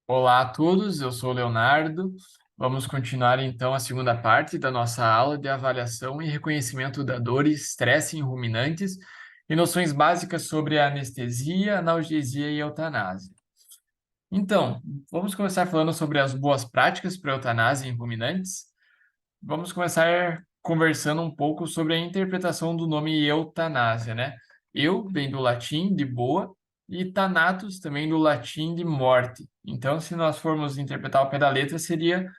Olá a todos, eu sou o Leonardo. Vamos continuar então a segunda parte da nossa aula de avaliação e reconhecimento da dor e estresse em ruminantes e noções básicas sobre a anestesia, analgesia e eutanásia. Então, vamos começar falando sobre as boas práticas para a eutanásia em ruminantes. Vamos começar conversando um pouco sobre a interpretação do nome eutanásia, né? Eu vem do latim de boa e thanatos também do latim de morte. Então, se nós formos interpretar ao pé da letra, seria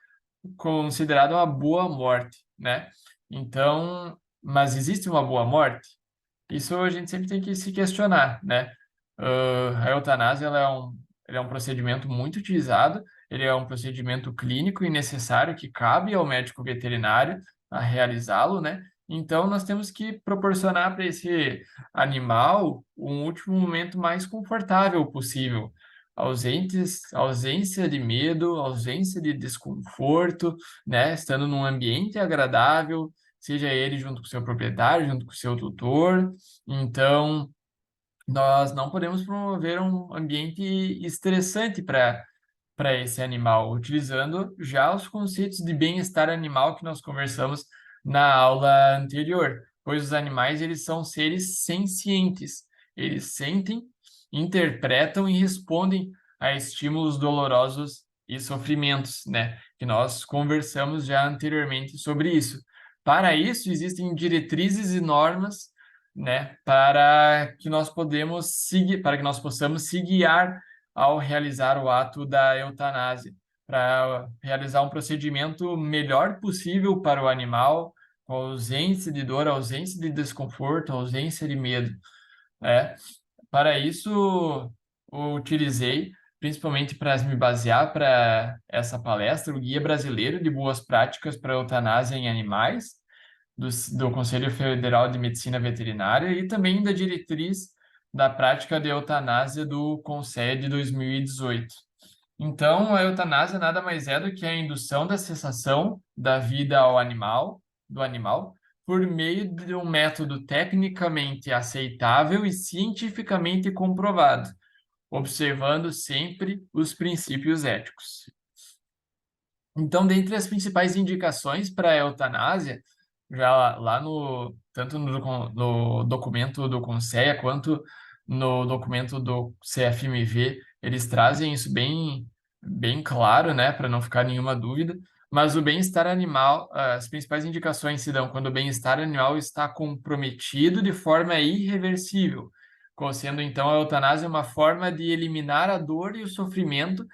considerado uma boa morte, né? Então, mas existe uma boa morte? Isso a gente sempre tem que se questionar, né? A eutanásia ele é um procedimento muito utilizado, ele é um procedimento clínico e necessário que cabe ao médico veterinário a realizá-lo, né? Então, nós temos que proporcionar para esse animal um último momento mais confortável possível. Ausência de medo, ausência de desconforto, né? Estando num ambiente agradável, seja ele junto com o seu proprietário, junto com o seu tutor. Então, nós não podemos promover um ambiente estressante para esse animal, utilizando já os conceitos de bem-estar animal que nós conversamos na aula anterior, pois os animais eles são seres sencientes, eles sentem, interpretam e respondem a estímulos dolorosos e sofrimentos, né? Que nós conversamos já anteriormente sobre isso. Para isso, existem diretrizes e normas, né, para que nós possamos se guiar ao realizar o ato da eutanásia, para realizar um procedimento melhor possível para o animal, com ausência de dor, ausência de desconforto, ausência de medo, né? Para isso, eu utilizei, principalmente para me basear para essa palestra, o Guia Brasileiro de Boas Práticas para a Eutanásia em Animais, do Conselho Federal de Medicina Veterinária e também da diretriz da prática de eutanásia do CONSED de 2018. Então, a eutanásia nada mais é do que a indução da cessação da vida do animal, por meio de um método tecnicamente aceitável e cientificamente comprovado, observando sempre os princípios éticos. Então, dentre as principais indicações para a eutanásia, já lá no tanto no documento do Conselho quanto no documento do CFMV, eles trazem isso bem claro, né, para não ficar nenhuma dúvida. Mas o bem-estar animal, as principais indicações se dão quando o bem-estar animal está comprometido de forma irreversível, sendo então a eutanásia uma forma de eliminar a dor e o sofrimento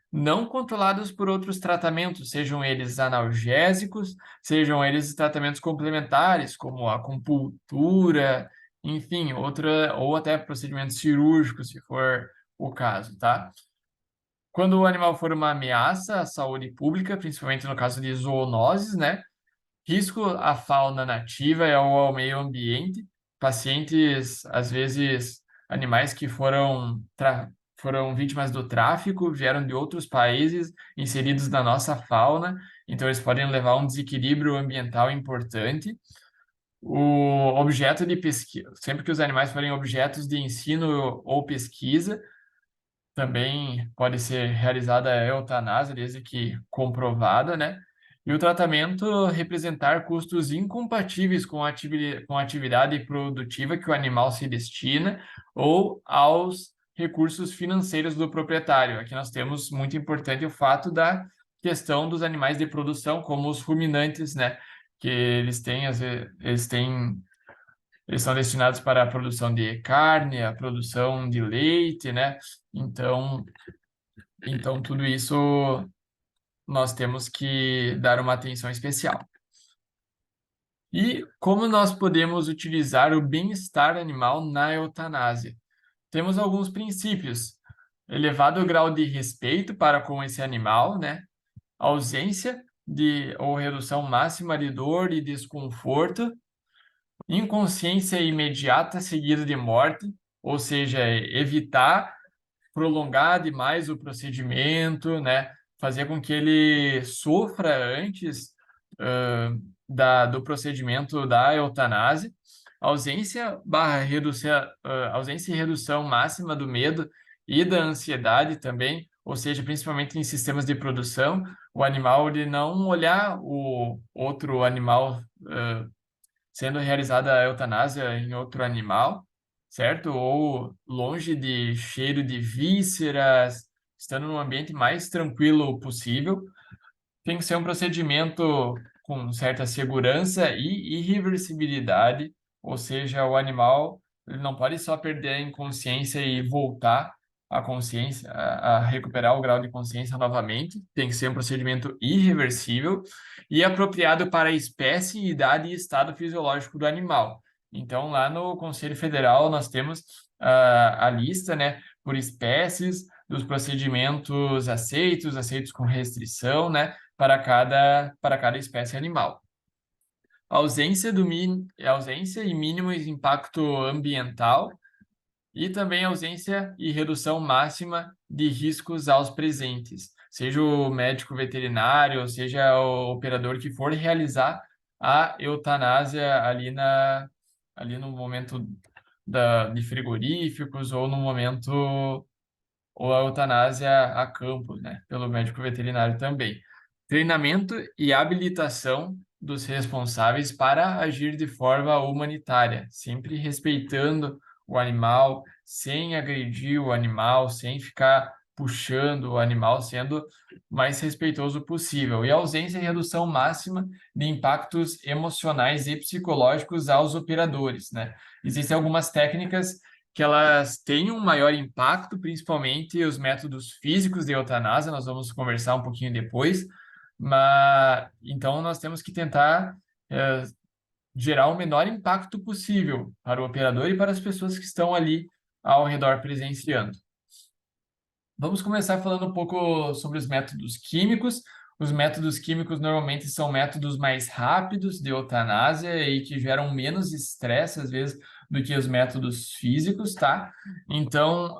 não controlados por outros tratamentos, sejam eles analgésicos, sejam eles tratamentos complementares, como a acupuntura, enfim, ou até procedimentos cirúrgicos, se for o caso, tá? Quando o animal for uma ameaça à saúde pública, principalmente no caso de zoonoses, né? Risco à fauna nativa e ao meio ambiente. Pacientes, às vezes, animais que foram vítimas do tráfico, vieram de outros países inseridos na nossa fauna, então eles podem levar a um desequilíbrio ambiental importante. O objeto de pesquisa, sempre que os animais forem objetos de ensino ou pesquisa, também pode ser realizada a eutanásia, desde que comprovada, né? E o tratamento representar custos incompatíveis com a atividade produtiva que o animal se destina ou aos recursos financeiros do proprietário. Aqui nós temos muito importante o fato da questão dos animais de produção, como os ruminantes, né? Que eles são destinados para a produção de carne, a produção de leite, né? Então, então tudo isso nós temos que dar uma atenção especial. E como nós podemos utilizar o bem-estar animal na eutanásia? Temos alguns princípios. Elevado grau de respeito para com esse animal, né? Ausência de ou redução máxima de dor e desconforto, inconsciência imediata seguida de morte, ou seja, evitar prolongar demais o procedimento, né? Fazer com que ele sofra antes do procedimento da eutanásia, ausência e redução máxima do medo e da ansiedade também, ou seja, principalmente em sistemas de produção, o animal ele não olhar o outro animal sendo realizada a eutanásia em outro animal, certo? Ou longe de cheiro de vísceras, estando no ambiente mais tranquilo possível. Tem que ser um procedimento com certa segurança e irreversibilidade, ou seja, o animal ele não pode só perder a inconsciência e voltar à consciência, a recuperar o grau de consciência novamente. Tem que ser um procedimento irreversível e apropriado para a espécie, idade e estado fisiológico do animal. Então, lá no Conselho Federal, nós temos a lista, né, por espécies dos procedimentos aceitos com restrição, né, para cada espécie animal. Ausência e mínimo impacto ambiental e também ausência e redução máxima de riscos aos presentes, seja o médico veterinário, seja o operador que for realizar a eutanásia ali no momento de frigoríficos ou no momento ou a eutanásia a campo, né, pelo médico veterinário também. Treinamento e habilitação dos responsáveis para agir de forma humanitária, sempre respeitando o animal, sem agredir o animal, sem ficar puxando o animal, sendo o mais respeitoso possível. E ausência e redução máxima de impactos emocionais e psicológicos aos operadores, né? Existem algumas técnicas que elas têm um maior impacto, principalmente os métodos físicos de eutanásia, nós vamos conversar um pouquinho depois, mas então nós temos que tentar gerar o menor impacto possível para o operador e para as pessoas que estão ali ao redor presenciando. Vamos começar falando um pouco sobre os métodos químicos. Os métodos químicos normalmente são métodos mais rápidos de eutanásia e que geram menos estresse, às vezes, do que os métodos físicos, tá? Então,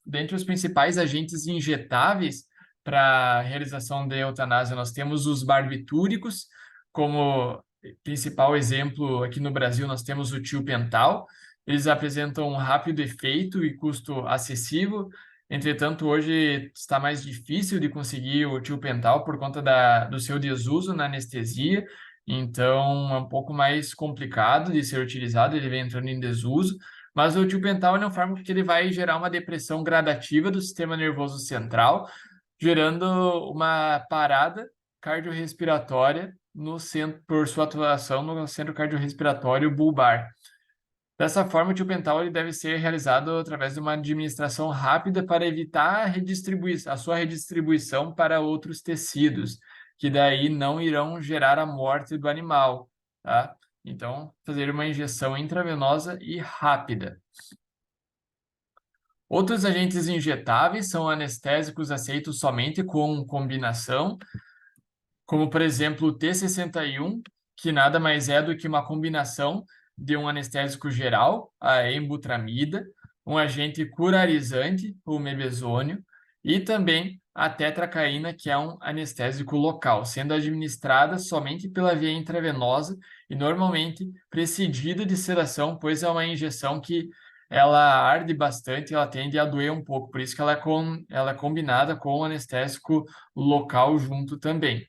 dentre os principais agentes injetáveis para a realização de eutanásia, nós temos os barbitúricos, como principal exemplo aqui no Brasil, nós temos o tiopental. Eles apresentam um rápido efeito e custo acessível. Entretanto, hoje está mais difícil de conseguir o tiopental por conta do seu desuso na anestesia, então é um pouco mais complicado de ser utilizado, ele vem entrando em desuso, mas o tiopental é um fármaco que ele vai gerar uma depressão gradativa do sistema nervoso central, gerando uma parada cardiorrespiratória no centro, por sua atuação no centro cardiorrespiratório bulbar. Dessa forma, o tiopental ele deve ser realizado através de uma administração rápida para evitar a sua redistribuição para outros tecidos, que daí não irão gerar a morte do animal, tá? Então, fazer uma injeção intravenosa e rápida. Outros agentes injetáveis são anestésicos aceitos somente com combinação, como por exemplo o T61, que nada mais é do que uma combinação de um anestésico geral, a embutramida, um agente curarizante, o mebezônio, e também a tetracaína, que é um anestésico local, sendo administrada somente pela via intravenosa e normalmente precedida de sedação, pois é uma injeção que ela arde bastante, ela tende a doer um pouco, por isso que ela é combinada com o anestésico local junto também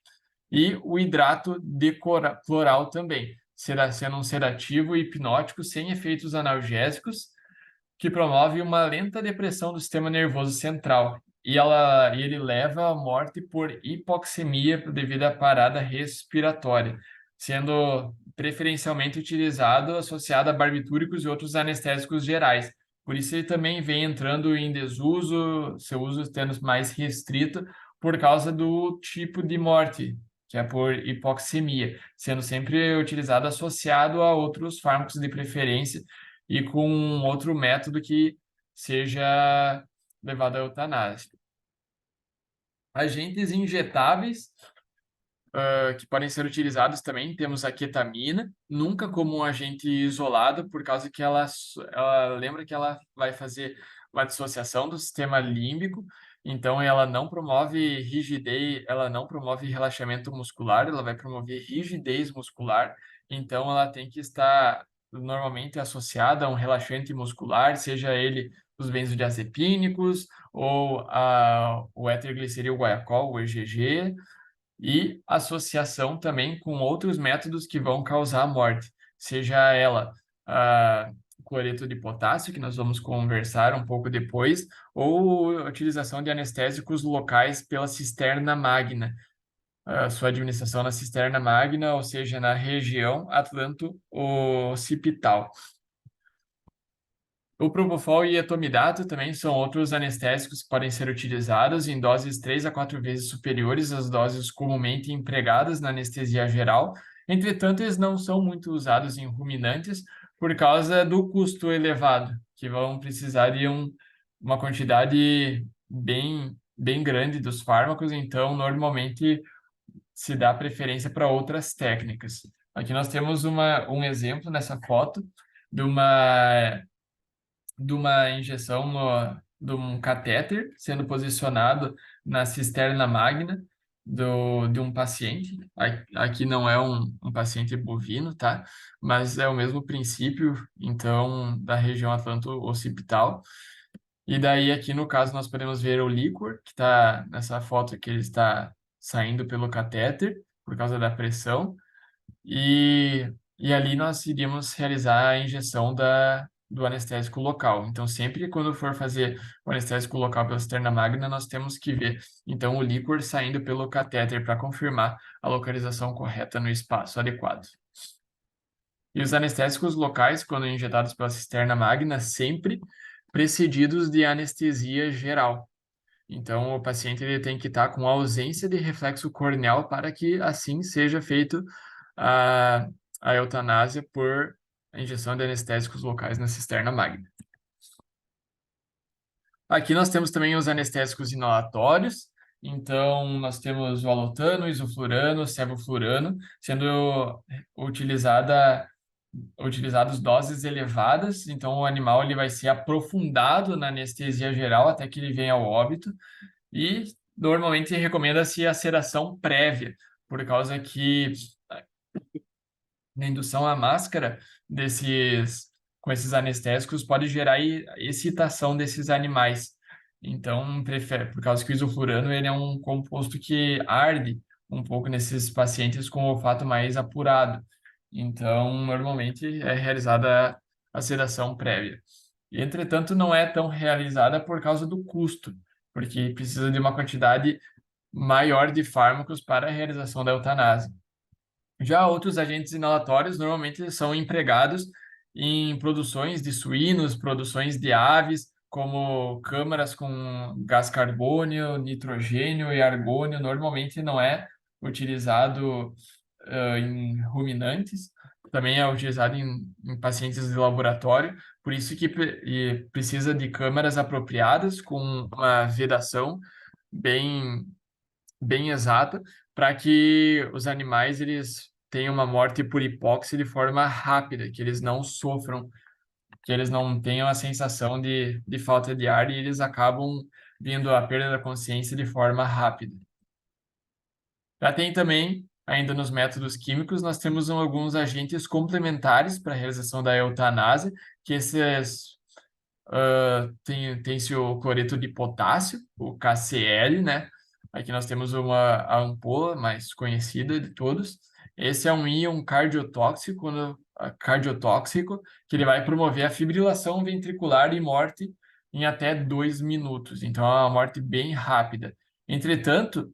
e o hidrato de cloral também, sendo um sedativo e hipnótico sem efeitos analgésicos, que promove uma lenta depressão do sistema nervoso central. E ele leva à morte por hipoxemia devido à parada respiratória, sendo preferencialmente utilizado associado a barbitúricos e outros anestésicos gerais. Por isso ele também vem entrando em desuso, seu uso tendo mais restrito por causa do tipo de morte, que é por hipoxemia, sendo sempre utilizado associado a outros fármacos de preferência e com outro método que seja levado à eutanásia. Agentes injetáveis que podem ser utilizados também, temos a ketamina, nunca como um agente isolado, por causa que ela lembra que ela vai fazer uma dissociação do sistema límbico, então ela não promove rigidez, ela não promove relaxamento muscular, ela vai promover rigidez muscular, então ela tem que estar normalmente associada a um relaxante muscular, seja ele os benzodiazepínicos, ou o éter-gliceril guaiacol, o EGG, e associação também com outros métodos que vão causar a morte, seja ela cloreto de potássio, que nós vamos conversar um pouco depois, ou a utilização de anestésicos locais pela cisterna magna, a sua administração na cisterna magna, ou seja, na região atlanto-occipital. O propofol e etomidato também são outros anestésicos que podem ser utilizados em doses 3 a 4 vezes superiores às doses comumente empregadas na anestesia geral. Entretanto, eles não são muito usados em ruminantes por causa do custo elevado, que vão precisar de uma quantidade bem grande dos fármacos, então normalmente se dá preferência para outras técnicas. Aqui nós temos um exemplo nessa foto de uma injeção de um catéter sendo posicionado na cisterna magna de um paciente. Aqui não é um paciente bovino, tá? Mas é o mesmo princípio, então, da região atlanto-occipital. E daí, aqui no caso, nós podemos ver o líquor, que está nessa foto que ele está saindo pelo catéter por causa da pressão. E ali nós iríamos realizar a injeção do anestésico local. Então, sempre quando for fazer o anestésico local pela cisterna magna, nós temos que ver, então, o líquor saindo pelo catéter para confirmar a localização correta no espaço adequado. E os anestésicos locais, quando injetados pela cisterna magna, sempre precedidos de anestesia geral. Então, o paciente ele tem que estar com ausência de reflexo corneal para que assim seja feito a, a eutanásia por injeção de anestésicos locais na cisterna magna. Aqui nós temos também os anestésicos inalatórios. Então, nós temos o alotano, isoflurano, sevoflurano, sendo utilizados doses elevadas. Então, o animal ele vai ser aprofundado na anestesia geral até que ele venha ao óbito. E normalmente recomenda-se a sedação prévia, por causa que na indução à máscara com esses anestésicos pode gerar excitação desses animais. Então, por causa que o isoflurano ele é um composto que arde um pouco nesses pacientes com olfato mais apurado. Então, normalmente é realizada a sedação prévia. Entretanto, não é tão realizada por causa do custo, porque precisa de uma quantidade maior de fármacos para a realização da eutanásia. Já outros agentes inalatórios normalmente são empregados em produções de suínos, produções de aves, como câmaras com gás carbônio, nitrogênio e argônio. Normalmente não é utilizado em ruminantes, também é utilizado em pacientes de laboratório, por isso que precisa de câmaras apropriadas com uma vedação bem bem exata para que os animais eles tenham uma morte por hipóxia de forma rápida, que eles não sofram, que eles não tenham a sensação de falta de ar e eles acabam vindo a perda da consciência de forma rápida. Já tem também, ainda nos métodos químicos, nós temos alguns agentes complementares para a realização da eutanásia, que esses tem-se o cloreto de potássio, o KCl, né? Aqui nós temos a ampola mais conhecida de todos. Esse é um íon cardiotóxico, que ele vai promover a fibrilação ventricular e morte em até 2 minutos. Então, é uma morte bem rápida. Entretanto,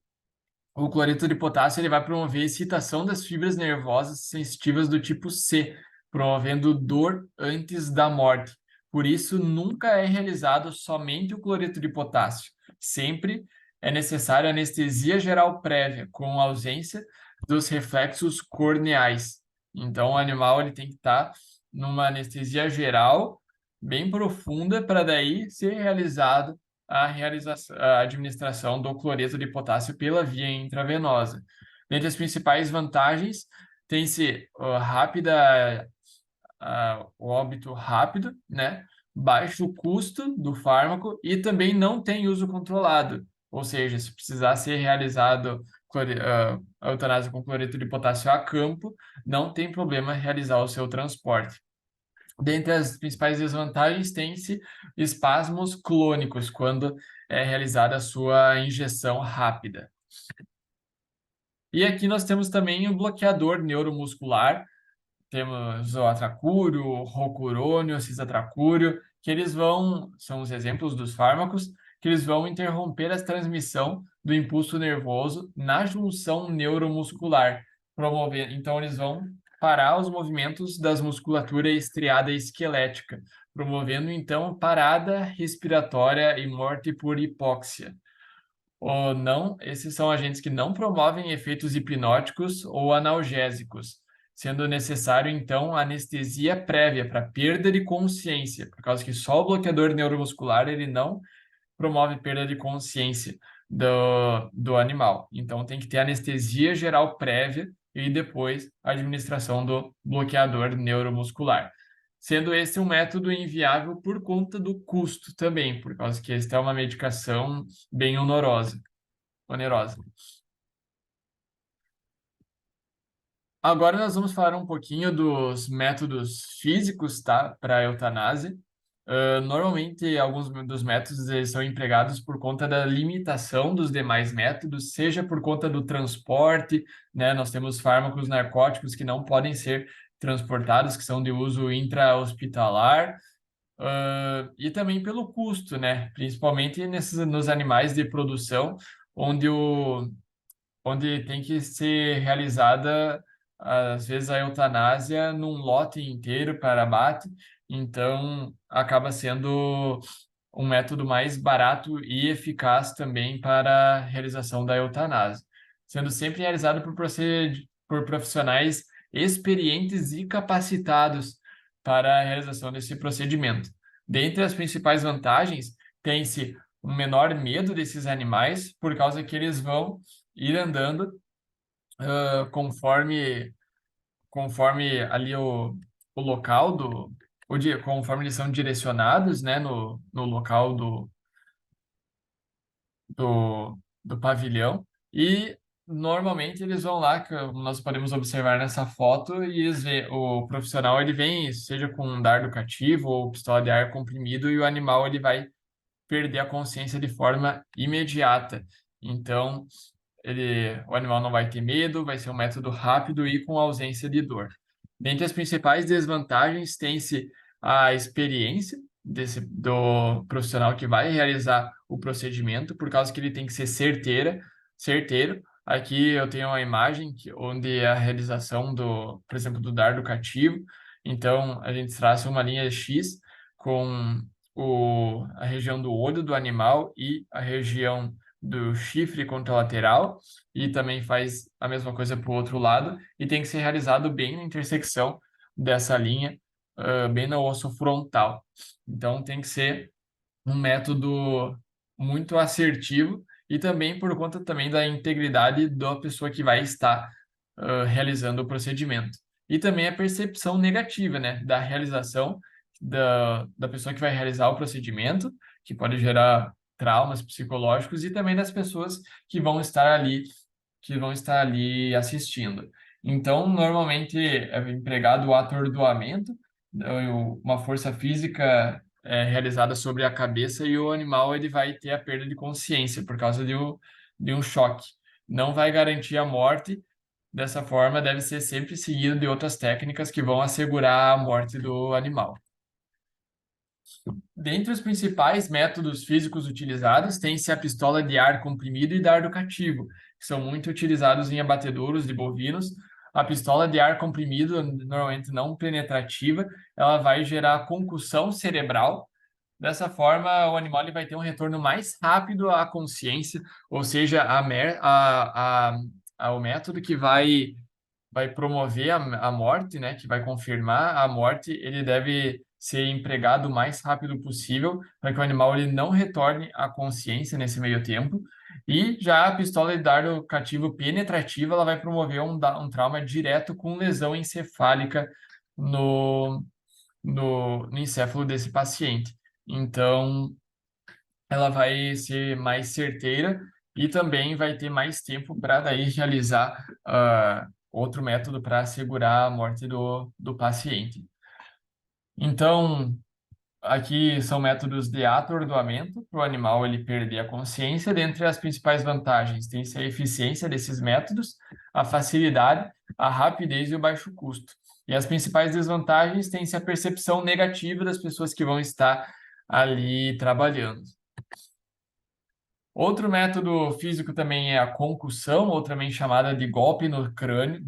o cloreto de potássio ele vai promover a excitação das fibras nervosas sensitivas do tipo C, promovendo dor antes da morte. Por isso, nunca é realizado somente o cloreto de potássio. Sempre é necessária anestesia geral prévia, com ausência dos reflexos corneais. Então, o animal ele tem que estar numa anestesia geral bem profunda para daí ser realizado a administração do cloreto de potássio pela via intravenosa. Dentre as principais vantagens, tem-se o óbito rápido, né? Baixo custo do fármaco e também não tem uso controlado. Ou seja, se precisar ser realizado a eutanásia com cloreto de potássio a campo, não tem problema realizar o seu transporte. Dentre as principais desvantagens, tem-se espasmos clônicos, quando é realizada a sua injeção rápida. E aqui nós temos também o bloqueador neuromuscular, temos o atracúrio, o rocurônio, o cisatracúrio, que são os exemplos dos fármacos, que eles vão interromper a transmissão do impulso nervoso na junção neuromuscular, então eles vão parar os movimentos das musculatura estriada e esquelética, promovendo então parada respiratória e morte por hipóxia. Ou não, esses são agentes que não promovem efeitos hipnóticos ou analgésicos, sendo necessário, então, anestesia prévia para perda de consciência, por causa que só o bloqueador neuromuscular ele não promove perda de consciência do animal. Então, tem que ter anestesia geral prévia e depois a administração do bloqueador neuromuscular. Sendo esse um método inviável por conta do custo também, por causa que esta é uma medicação bem onerosa. Agora nós vamos falar um pouquinho dos métodos físicos, tá, para a eutanásia. Normalmente, alguns dos métodos eles são empregados por conta da limitação dos demais métodos, seja por conta do transporte, né? Nós temos fármacos narcóticos que não podem ser transportados, que são de uso intra-hospitalar, e também pelo custo, né? Principalmente nos animais de produção, onde onde tem que ser realizada, às vezes, a eutanásia num lote inteiro para abate, então acaba sendo um método mais barato e eficaz também para a realização da eutanásia, sendo sempre realizado por profissionais experientes e capacitados para a realização desse procedimento. Dentre as principais vantagens, tem-se um menor medo desses animais, por causa que eles vão ir andando conforme ali o local conforme eles são direcionados, né, no local do pavilhão, e normalmente eles vão lá, que nós podemos observar nessa foto, e o profissional ele vem, seja com um dardo cativo ou pistola de ar comprimido, e o animal ele vai perder a consciência de forma imediata. Então, o animal não vai ter medo, vai ser um método rápido e com ausência de dor. Dentre as principais desvantagens, tem-se a experiência do profissional que vai realizar o procedimento, por causa que ele tem que ser certeiro. Aqui eu tenho uma imagem onde é a realização por exemplo, do dardo cativo. Então, a gente traça uma linha X com a região do olho do animal e a região do chifre contralateral, e também faz a mesma coisa para o outro lado, e tem que ser realizado bem na intersecção dessa linha, bem no osso frontal. Então, tem que ser um método muito assertivo, e também por conta também da integridade da pessoa que vai estar realizando o procedimento. E também a percepção negativa, né, da realização da pessoa que vai realizar o procedimento, que pode gerar traumas psicológicos, e também das pessoas que vão estar ali assistindo. Então, normalmente é empregado o atordoamento, uma força física realizada sobre a cabeça, e o animal ele vai ter a perda de consciência por causa de um choque. Não vai garantir a morte. Dessa forma, deve ser sempre seguido de outras técnicas que vão assegurar a morte do animal. Dentre os principais métodos físicos utilizados, tem-se a pistola de ar comprimido e dardo cativo, que são muito utilizados em abatedouros de bovinos. A pistola de ar comprimido, normalmente não penetrativa, ela vai gerar concussão cerebral. Dessa forma, o animal ele vai ter um retorno mais rápido à consciência, ou seja, o método que vai promover a morte, né, que vai confirmar a morte, ele deve ser empregado o mais rápido possível para que o animal ele não retorne à consciência nesse meio tempo. E já a pistola de dardo cativo penetrativa, ela vai promover um trauma direto com lesão encefálica no, no encéfalo desse paciente. Então, ela vai ser mais certeira e também vai ter mais tempo para daí realizar outro método para assegurar a morte do paciente. Então, aqui são métodos de atordoamento para o animal ele perder a consciência. Dentre as principais vantagens, tem-se a eficiência desses métodos, a facilidade, a rapidez e o baixo custo. E as principais desvantagens tem-se a percepção negativa das pessoas que vão estar ali trabalhando. Outro método físico também é a concussão, ou também chamada de golpe no crânio,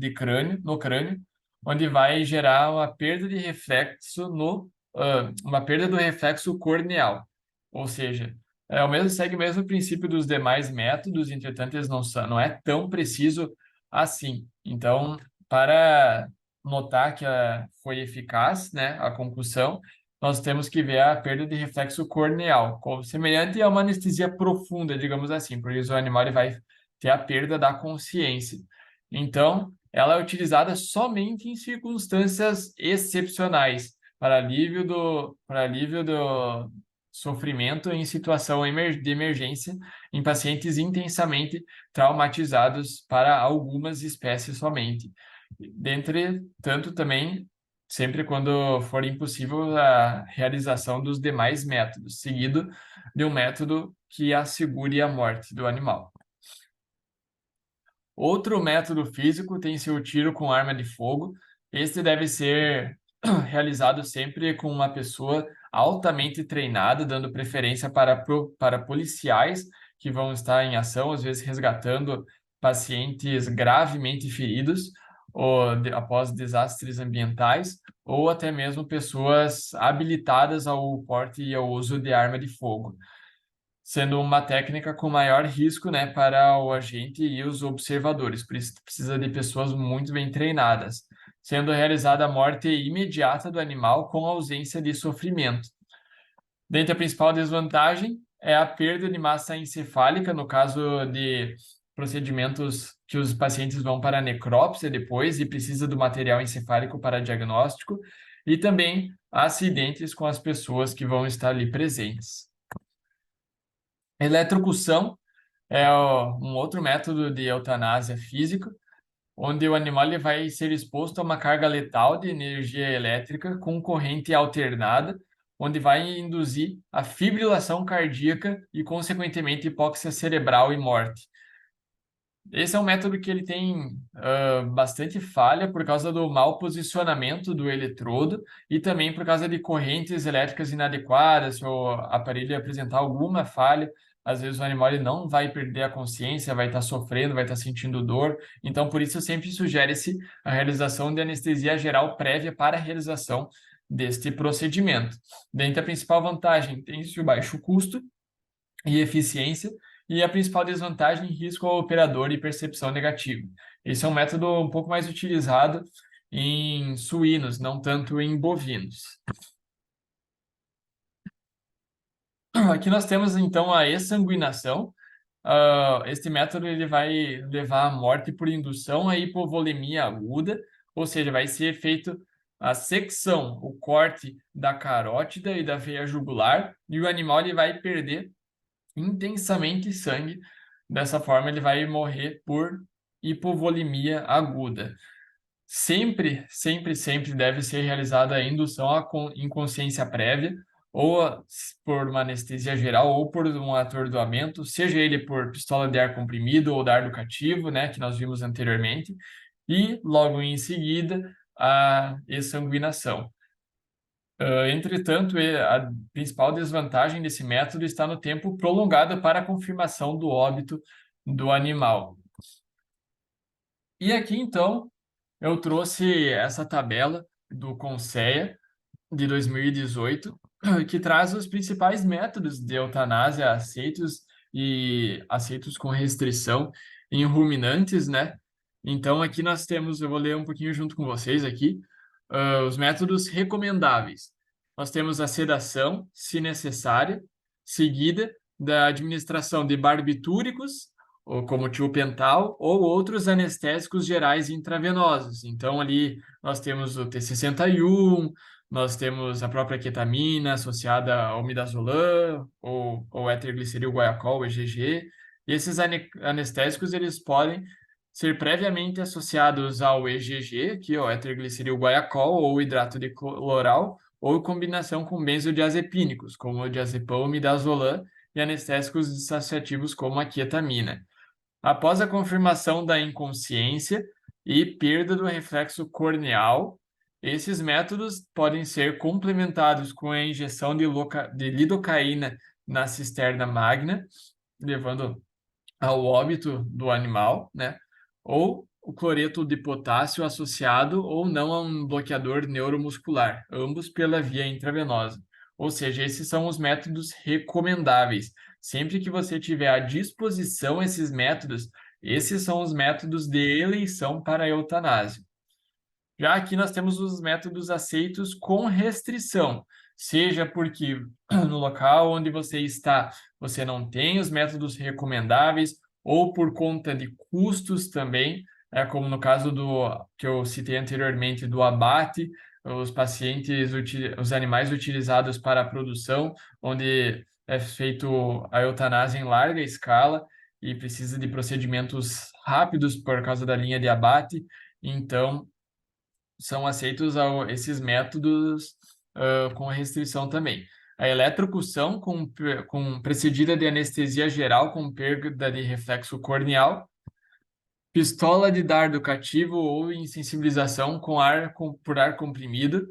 onde vai gerar uma perda de reflexo uma perda do reflexo corneal. Ou seja, segue o mesmo princípio dos demais métodos, entretanto, não é tão preciso assim. Então, para notar que foi eficaz, né, a concussão, nós temos que ver a perda de reflexo corneal, semelhante a uma anestesia profunda, digamos assim, por isso o animal ele vai ter a perda da consciência. Então, ela é utilizada somente em circunstâncias excepcionais, para alívio do sofrimento em situação de emergência em pacientes intensamente traumatizados para algumas espécies somente. Dentre tanto também sempre quando for impossível a realização dos demais métodos, seguido de um método que assegure a morte do animal. Outro método físico tem seu tiro com arma de fogo. Este deve ser realizado sempre com uma pessoa altamente treinada, dando preferência para policiais que vão estar em ação, às vezes resgatando pacientes gravemente feridos após desastres ambientais, ou até mesmo pessoas habilitadas ao porte e ao uso de arma de fogo, sendo uma técnica com maior risco, né, para o agente e os observadores. Por isso, precisa de pessoas muito bem treinadas, sendo realizada a morte imediata do animal com ausência de sofrimento. Dentre a principal desvantagem é a perda de massa encefálica, no caso de procedimentos que os pacientes vão para a necrópsia depois e precisa do material encefálico para diagnóstico, e também acidentes com as pessoas que vão estar ali presentes. Eletrocução é um outro método de eutanásia física, onde o animal ele vai ser exposto a uma carga letal de energia elétrica com corrente alternada, onde vai induzir a fibrilação cardíaca e, consequentemente, hipóxia cerebral e morte. Esse é um método que ele tem bastante falha por causa do mau posicionamento do eletrodo e também por causa de correntes elétricas inadequadas. Se o aparelho apresentar alguma falha, às vezes o animal ele não vai perder a consciência, vai estar sofrendo, vai estar sentindo dor. Então, por isso, sempre sugere-se a realização de anestesia geral prévia para a realização deste procedimento. Dentre a principal vantagem, tem-se o baixo custo e eficiência, e a principal desvantagem, risco ao operador e percepção negativa. Esse é um método um pouco mais utilizado em suínos, não tanto em bovinos. Aqui nós temos, então, a exsanguinação. Este método ele vai levar à morte por indução à hipovolemia aguda, ou seja, vai ser feito a secção, o corte da carótida e da veia jugular, e o animal ele vai perder intensamente sangue. Dessa forma, ele vai morrer por hipovolemia aguda. Sempre, sempre, sempre deve ser realizada a indução à inconsciência prévia, ou por uma anestesia geral, ou por um atordoamento, seja ele por pistola de ar comprimido ou dardo cativo, né, que nós vimos anteriormente, e logo em seguida a exsanguinação. Entretanto, a principal desvantagem desse método está no tempo prolongado para a confirmação do óbito do animal. E aqui, então, eu trouxe essa tabela do CONSEA de 2018, que traz os principais métodos de eutanásia aceitos com restrição em ruminantes, né? Então, aqui nós temos, eu vou ler um pouquinho junto com vocês aqui, os métodos recomendáveis. Nós temos a sedação, se necessária, seguida da administração de barbitúricos, ou como tiopental, ou outros anestésicos gerais intravenosos. Então, ali nós temos o T61, nós temos a própria ketamina associada ao midazolam, ou éter-gliceril guaiacol, EGG. E esses anestésicos, eles podem ser previamente associados ao EGG, que é o éter-gliceril guaiacol, ou hidrato de cloral, ou combinação com benzodiazepínicos, como o diazepam, midazolam, e anestésicos dissociativos, como a quietamina. Após a confirmação da inconsciência e perda do reflexo corneal, esses métodos podem ser complementados com a injeção de lidocaína na cisterna magna, levando ao óbito do animal, né? Ou o cloreto de potássio associado ou não a um bloqueador neuromuscular, ambos pela via intravenosa. Ou seja, esses são os métodos recomendáveis. Sempre que você tiver à disposição esses métodos, esses são os métodos de eleição para a eutanásia. Já aqui nós temos os métodos aceitos com restrição, seja porque no local onde você está você não tem os métodos recomendáveis, ou por conta de custos também, como no caso do que eu citei anteriormente do abate, os pacientes, os animais utilizados para a produção, onde é feito a eutanásia em larga escala e precisa de procedimentos rápidos por causa da linha de abate, então são aceitos esses métodos com restrição também. A eletrocução com precedida de anestesia geral com perda de reflexo corneal, pistola de dardo cativo ou insensibilização por ar comprimido,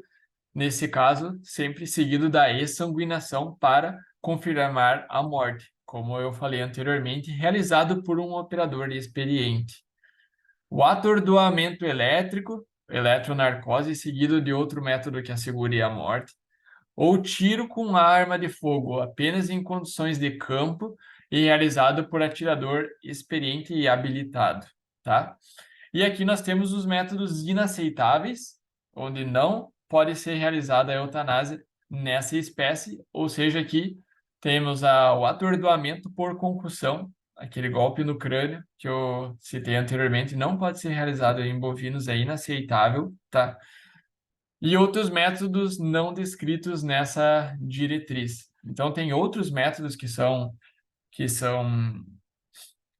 nesse caso, sempre seguido da exsanguinação para confirmar a morte, como eu falei anteriormente, realizado por um operador experiente. O atordoamento elétrico, eletronarcose, seguido de outro método que assegure a morte, ou tiro com arma de fogo, apenas em condições de campo e realizado por atirador experiente e habilitado, tá? E aqui nós temos os métodos inaceitáveis, onde não pode ser realizada a eutanásia nessa espécie, ou seja, aqui temos o atordoamento por concussão, aquele golpe no crânio que eu citei anteriormente, não pode ser realizado em bovinos, é inaceitável, tá? E outros métodos não descritos nessa diretriz. Então, tem outros métodos que são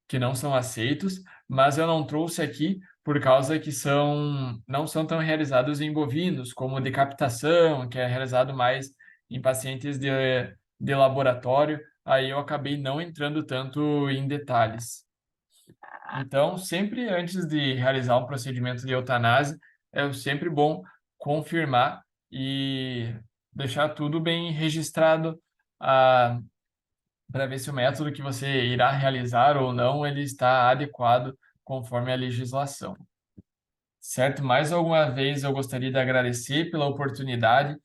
que não são aceitos, mas eu não trouxe aqui por causa que não são tão realizados em bovinos, como decapitação, que é realizado mais em pacientes de laboratório, aí eu acabei não entrando tanto em detalhes. Então, sempre antes de realizar um procedimento de eutanásia, é sempre bom confirmar e deixar tudo bem registrado, para ver se o método que você irá realizar ou não, ele está adequado conforme a legislação. Certo? Mais alguma vez eu gostaria de agradecer pela oportunidade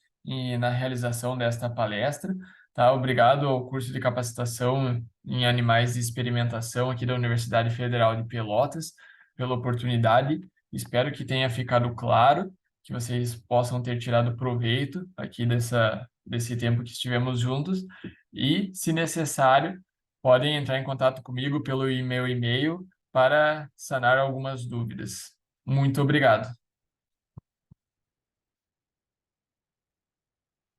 na realização desta palestra, tá? Obrigado ao curso de capacitação em animais de experimentação aqui da Universidade Federal de Pelotas pela oportunidade. Espero que tenha ficado claro, que vocês possam ter tirado proveito aqui desse tempo que estivemos juntos e, se necessário, podem entrar em contato comigo pelo meu e-mail para sanar algumas dúvidas. Muito obrigado.